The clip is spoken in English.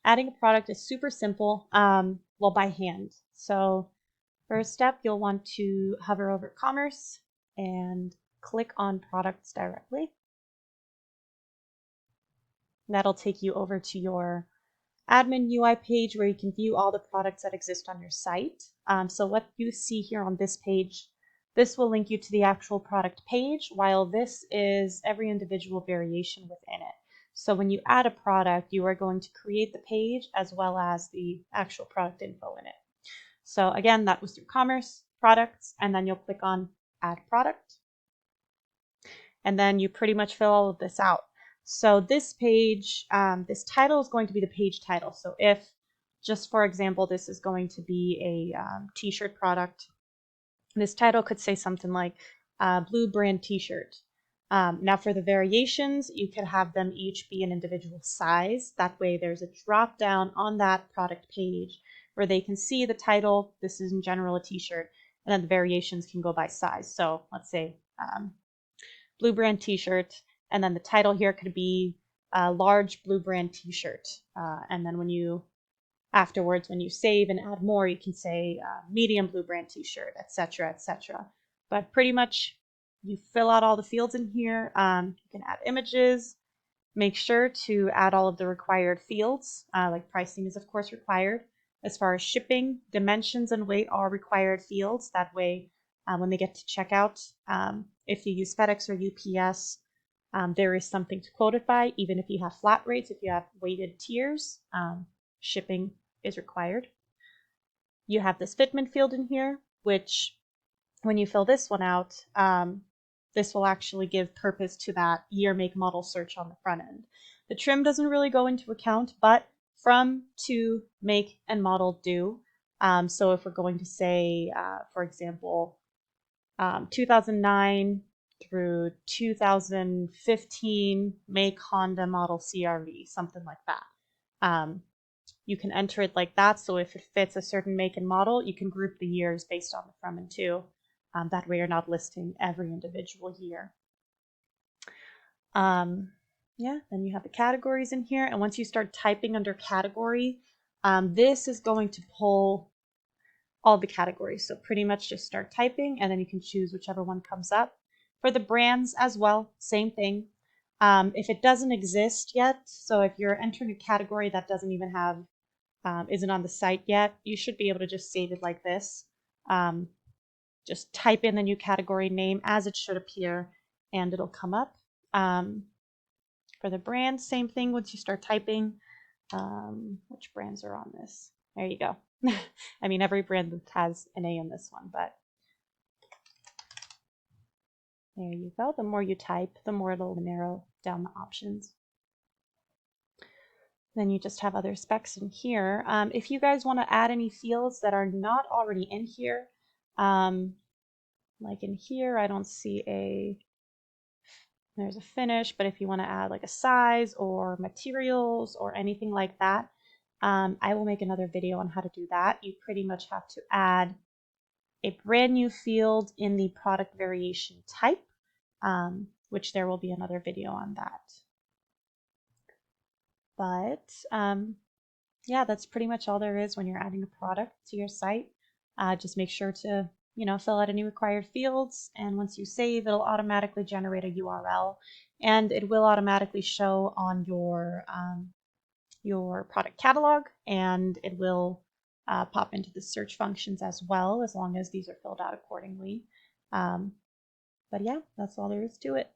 Adding a product is super simple, well, by hand. So first step, you'll want to hover over Commerce and click on Products directly. That'll take you over to your admin UI page where you can view all the products that exist on your site. So what you see here on this page, this will link you to the actual product page, while this is every individual variation within it. So when you add a product, you are going to create the page as well as the actual product info in it. So again, that was through Commerce, Products, and then you'll click on Add Product. And then you pretty much fill all of this out. So this page, this title is going to be the page title. So if, just for example, this is going to be a t-shirt product, this title could say something like Blue Brand t-shirt. Now for the variations, you could have them each be an individual size. That way there's a drop down on that product page where they can see the title, this is in general a t-shirt, and then the variations can go by size. So let's say Blue Brand t-shirt, and then the title here could be a large Blue Brand t-shirt. And then when you, afterwards, when you save and add more, you can say medium Blue Brand t-shirt, etc., etc. But pretty much you fill out all the fields in here. You can add images. Make sure to add all of the required fields, like pricing is of course required. As far as shipping, dimensions and weight are required fields. That way, when they get to checkout, if you use FedEx or UPS, there is something to quote it by, even if you have flat rates. If you have weighted tiers, shipping is required. You have this fitment field in here, which when you fill this one out, this will actually give purpose to that year, make, model search on the front end. The trim doesn't really go into account, but from, to, make, and model do. So if we're going to say, for example, 2009 through 2015, make Honda model CRV, something like that. You can enter it like that, so if it fits a certain make and model, you can group the years based on the from and to. That way you're not listing every individual year. Yeah, then you have the categories in here, and once you start typing under category, this is going to pull all the categories. So pretty much just start typing, and then you can choose whichever one comes up. For the brands as well, same thing. If it doesn't exist yet, so if you're entering a category that doesn't even have, isn't on the site yet, you should be able to just save it like this. Just type in the new category name as it should appear, and it'll come up. For the brand, same thing. Once you start typing, which brands are on this? There you go. I mean, every brand has an A in this one, but there you go. The more you type, the more it'll narrow down the options. Then you just have other specs in here. If you guys want to add any fields that are not already in here, like in here, I don't see there's a finish, but if you want to add like a size or materials or anything like that, I will make another video on how to do that. You pretty much have to add a brand new field in the product variation type, which there will be another video on that. But yeah, that's pretty much all there is when you're adding a product to your site. Just make sure to fill out any required fields, and once you save, it'll automatically generate a URL, and it will automatically show on your product catalog, and it will pop into the search functions as well, as long as these are filled out accordingly. But yeah, that's all there is to it.